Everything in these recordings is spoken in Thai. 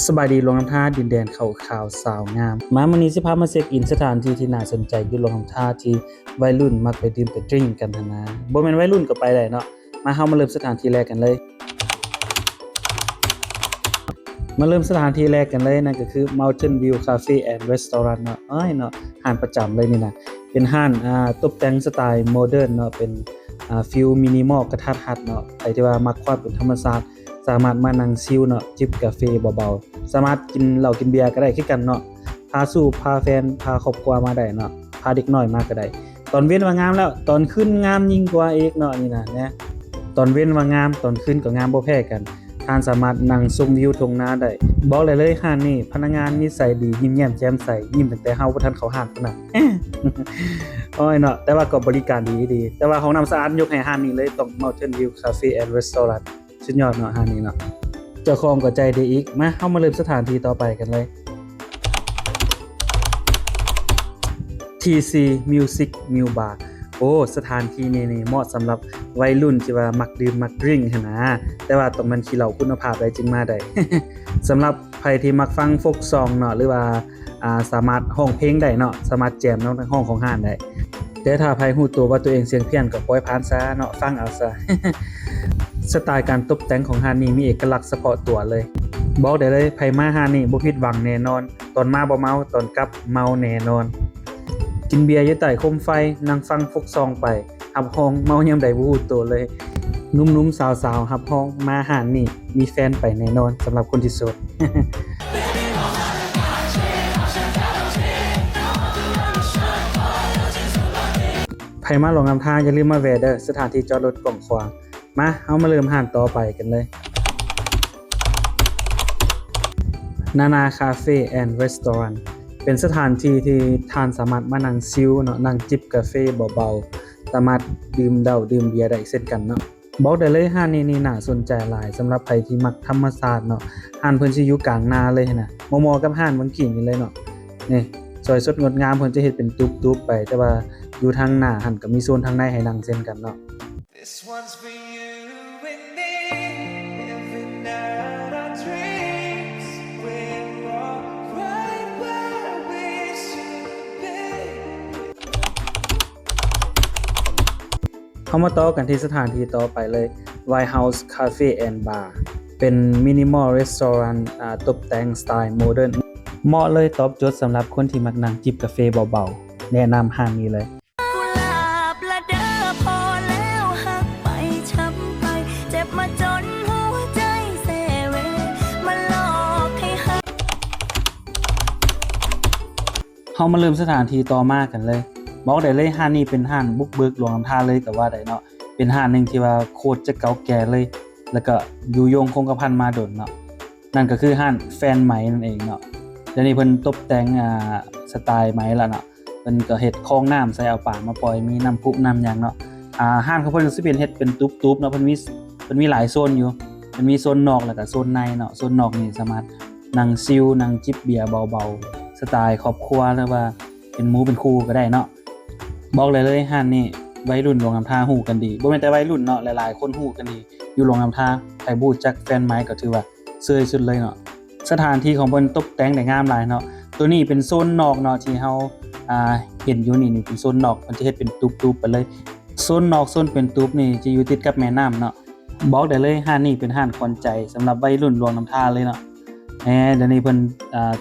สบายดีลงน้ำท่าดินแดนเขาขาวสาวงามมามื้อนี้สิพามาเช็คอินสถานที่ที่น่าสนใจอยู่ลงน้ำท่าที่วัยรุ่นมักไปดื่มไปดริงกันหั้นนะบ่แม่นวัยรุ่นก็ไปได้เนาะมาเฮามาเริ่มสถานที่แรกกันเลยนั่นก็คือ Mountain View Cafe and Restaurant เนาะเนาะร้านประจำเลยนี่นะเป็นร้านตกแต่งสไตล์โมเดิร์นเนาะเป็นฟีลมินิมอลกระทัดรัดเนาะใครที่ว่ามักความเป็นธรรมชาติสามารถมานั่งชิลเนาะจิบกาแฟเบาๆสามารถกินเหล้ากินเบียร์ก็ได้คือกันเนาะพาสู่พาแฟนพาครอบครัวมาได้เนาะพาเด็กน้อยมาก็ได้ตอนเว้นว่างามแล้วตอนขึ้นงามยิ่งกว่าอีกเนาะนี่นะตอนเว้นว่างามตอนขึ้นก็งามบ่แพ้กันท่านสามารถนั่งชมวิวทุ่งนาได้บอกเลยร้านนี้พนักงานนิสัยดียิ้มแย้มแจ่มใสยิ้มตั้งแต่เฮาบ่ทันเข้าร้านพุ่นน่ะโอ้ยเนาะแต่ว่าก็บริการดีแต่ว่าห้องน้ำสะอาดยกให้ร้านนี้เลยต้อง Mountain View Cafe and Restaurant สุดยอดเนาะร้านนี้เนาะเจ้าของก็ใจดีอีกมาเฮามาเริ่มสถานที่ต่อไปกันเลย TC Music Mill Bar โอ้สถานที่นี้เหมาะสำหรับวัยรุ่นที่ว่ามักดื่มมักดริงหั่นนะแต่ว่าต้องมันขี้เหล้าคุณภาพได้จึงมาได้ สำหรับใครที่มักฟังโฟกซองเนาะหรือว่าสามารถร้องเพลงได้เนาะสามารถแจมเนาะในห้องของห้านได้แต่ถ้าใครฮู้ตัวว่าตัวเองเสียงเพี้ยนก็ปล่อยผ่านซะเนาะฟังเอาซะ สไตล์การตกแต่งของห้านนี้มีเอกลักษณ์เฉพาะตัวเลยบอกได้เลยไผมาห้านนี้บ่ผิดหวังแน่นอนตอนมาบ่เมาตอนกลับเมาแน่นอนกินเบียร์อยู่ใต้โคมไฟนั่งฟังฟกซองไปหับห้องเมายามใดบ่ฮู้ตัวเลยหนุ่มๆสาวๆหับห้องมาห้านนี้มีแฟนไปแน่นอนสำหรับคนที่โสด ไผมาลงน้ำท่าอย่าลืมมาแวะเด้อสถานที่จอดรถกว้างขวางมาเฮามาเริ่มห้านต่อไปกันเลยนาคาเฟ่แอนด์รีสอร์ทเป็นสถานที่ที่ท่านสามารถมานั่งชิลเนาะนั่งจิบกาแฟเบาๆสามารถดื่มเหล้าดื่มเบียร์ได้เช่นกันเนาะบอกได้เลยห้านนี้น่าสนใจหลายสำหรับใครที่มักธรรมชาติเนาะห้านเพิ่นสิอยู่กลางนาเลยนะเหมาะกับห้านเมื่อกี้นี่เลยเนาะนี่สวยสดงดงามเพิ่นจะเฮ็ดเป็นตุ๊บๆไปแต่ว่าอยู่ทางหน้าหันก็มีโซนทางในให้นั่งเช่นกันเนาะ This one's for you and me living out our dreams we're all right where we should be เข้ามาต่อกันที่สถานที่ต่อไปเลย White House Cafe and Bar เป็น Minimal Restaurant ตกแต่งสไตล์โมเดิร์นเหมาะเลยตอบโจทย์สำหรับคนที่มักนั่งจิบกาแฟเบาๆแนะนำห้างนี้เลยเฮามาเริ่มสถานที่ต่อมากันเลยบอกได้เลยห้านนี้เป็นห้านบุกเบิกหลวงน้ำท่าเลยก็ว่าได้เนาะเป็นห้านนึงที่ว่าโคตรจะเก่าแก่เลยแล้วก็อยู่ยงคงกระพันมาดนเนาะนั่นก็คือห้านแฟนไหมนั่นเองเนาะเดี๋ยวนี้เพิ่นตกแต่งสไตล์ไหมแล้วเนาะเพิ่นก็เฮ็ดคลองน้ำใส่เอาป่ามาปล่อยมีน้ำพุน้ำหยังเนาะห้านของเพิ่นสิเป็นเฮ็ดเป็นตุ๊บๆเนาะเพิ่นมีหลายโซนอยู่มันมีโซนนอกแล้วก็โซนในเนาะโซนนอกนี่สามารถนั่งชิลนั่งจิบเบียร์เบาๆสไตล์ครอบครัวหรือว่าเป็นหมู่เป็นคู่ก็ได้เนาะบอกเลยห้านนี้วัยรุ่นลงน้ำท่าฮู้กันดีบ่แม่นแต่วัยรุ่นเนาะหลายๆคนฮู้กันดีอยู่ลงน้ำท่าใครบู้จักแฟนไม้ก็ถือว่าเซยสุดเลยเนาะสถานที่ของเพิ่นตกแต่งได้งามหลายเนาะตัวนี้เป็นโซนนอกเนาะที่เฮาเห็นอยู่นี่เป็นโซนนอกมันจะเฮ็ดเป็นตุ๊บๆไปเลยโซนนอกโซนเป็นตุ๊บนี่จะอยู่ติดกับแม่น้ำเนาะบอกได้เลยห้านนี้เป็นห้านขวัญใจสำหรับวัยรุ่นลงน้ำท่าเลยเนาะเดี๋ยวนี้เพิ่น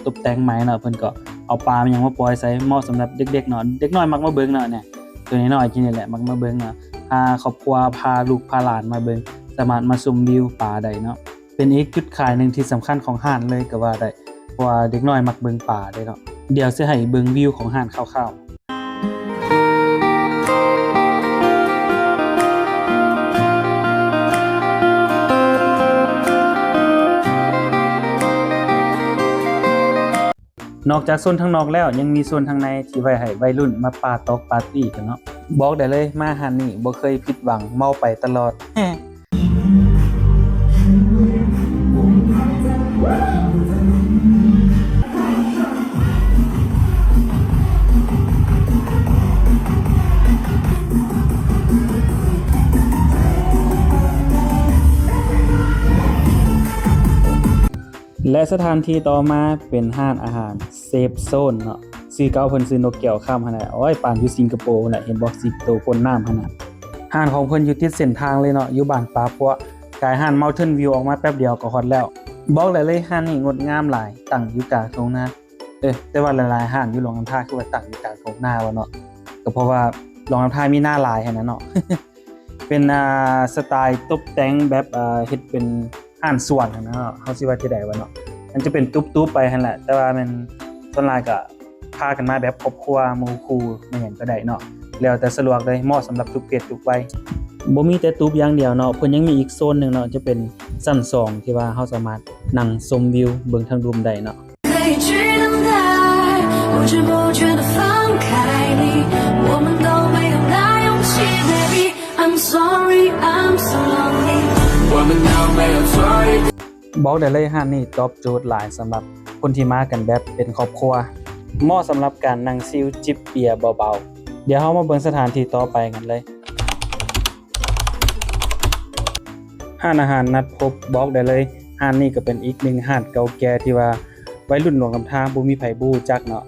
ตกแต่งใหม่เนาะเพิ่นก็เอาปลามันยังมาปล่อยใส่เหมาะสำหรับเด็กๆเนาะเด็กน้อยมักมาเบิ่งเนาะเนี่ยตัวน้อยๆกินนี่แหละมักมาเบิ่งเนาะพาครอบครัวพาลูกพาหลานมาเบิ่งสามารถมาชมวิวปลาได้เนาะเป็นอีกจุดขายนึงที่สำคัญของห้านเลยก็ว่าได้เพราะว่าเด็กน้อยมักเบิ่งปลาได้เนาะเดี๋ยวสิให้เบิ่งวิวของห้านคร่าวๆนอกจากโซนทางนอกแล้วยังมีโซนทางในที่ไว้ให้วัยรุ่นมาปาตอกปาร์ตี้กันเนาะบอกได้เลยมาหานี่บ่เคยผิดหวังเมาไปตลอด และสถานที่ต่อมาเป็นห้านอาหารเซฟโซนเนาะชื่อเก่าเพิ่นชื่อนกแก้วข้ามหั่นน่ะโอ้ยปานอยู่สิงคโปร์น่ะเห็นบ่สิงโตพ่นน้ำหั่นน่ะห้านของเพิ่นอยู่ติดเส้นทางเลยเนาะอยู่บ้านปาปัวกายห้าน Mountain View ออกมาแป๊บเดียวก็ฮอดแล้วบอกได้เลยห้านนี้งดงามหลายตั้งอยู่กลางทุ่งนาแต่ว่าหลายๆห้านอยู่หลวงน้ำท่าคือว่าตั้งอยู่กลางทุ่งนาวะเนาะก็เพราะว่าหลวงน้ำท่ามีหน้าหลายหั่นน่ะเนาะ เป็นสไตล์ตกแต่งแบบเฮ็ดเป็นห้านสวนหั่นนะเนาะเฮาสิว่าจังได๋วะเนาะมันจะเป็นตุ๊บๆไปหั่นแหละแต่ว่ามันส่วนหลายก็พากันมาแบบครอบครัวหมู่คู่แม่หยังก็ได้เนาะแล้วแต่สะดวกเลยเหมาะสำหรับทุกเพศทุกวัยบ่มีแต่ตุ๊บอย่างเดียวเนาะเพิ่นยังมีอีกโซนหนึงเนาะจะเป็นชั้น2ที่ว่าเฮาสามารถนั่งชมวิวเบิ่งทางรุมได้เนาะ可以去等待，不知不觉地放开你，我们都没有那勇气，baby。I'm sorry, I'm so lonely。我们都没有错意。บอกได้เลยห้านนี้ตอบโจทย์หลายสำหรับคนที่มากันแบบเป็นครอบครัวเหมาะสำหรับการนั่งชิลจิบเบียร์เบาๆเดี๋ยวเฮามาเบิ่งสถานที่ต่อไปกันเลยห้านอาหารนัดพบบอกได้เลยห้านนี้ก็เป็นอีกหนึ่งห้านเก่าแก่ที่ว่าวัยรุ่นหลวงลำทางบ่มีไผรู้จักเนาะ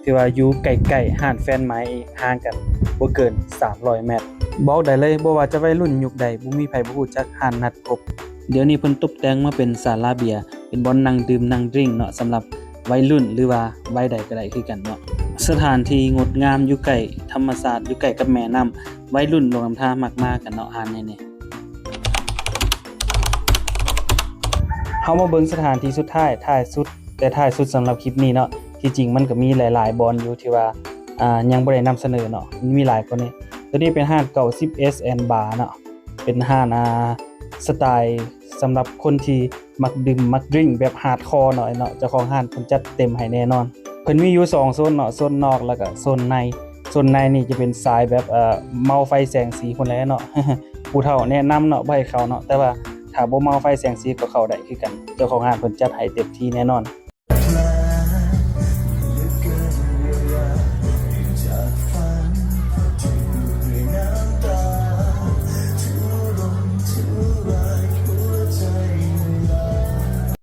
ที่ว่าอยู่ใกล้ๆห้านแฟนไม้ห่างกันบ่เกิน300เมตรบอกได้เลยบ่ว่าจะวัยรุ่นยุคใดบ่มีไผบ่รู้จักห้านนัดพบเดี๋ยวนี้เพิ่นตกแต่งมาเป็นศาลาเบียร์เป็นบ่อนนั่งดื่มนั่งดริ้งเนาะสำหรับวัยรุ่นหรือว่าวัยใดก็ได้คือกันเนาะสถานที่งดงามอยู่ใกล้ธรรมชาติอยู่ใกล้กับแม่น้ำวัยรุ่นหลวงลำทางมักมากันเนาะห้านนี้เฮามาเบิ่งสถานที่สุดท้ายสุดสำหรับคลิปนี้เนาะที่จริงมันก็มีหลายๆบอนอยู่ที่ว่ายังบ่ได้นำเสนอเนาะมีหลายกว่านี้ตัวนี้เป็นห้าน90 SN Bar เนาะเป็นห้านสไตล์สำหรับคนที่มักดื่มมักดริ้งแบบฮาร์ดคอร์หน่อยเนาะเจ้าของห้านเพิ่นจัดเต็มให้แน่นอนเพิ่นมีอยู่2โซนเนาะโซนนอกแล้วก็โซนในนี่จะเป็นสายแบบเมาไฟแสงสีพุ่นแหละเนาะ ผู้เฒ่าแนะนำเนาะบ่ให้เข้าเนาะแต่ว่าถ้าบ่เมาไฟแสงสีก็เข้าได้คือกันเจ้าของห้านเพิ่นจัดให้เต็มที่แน่นอน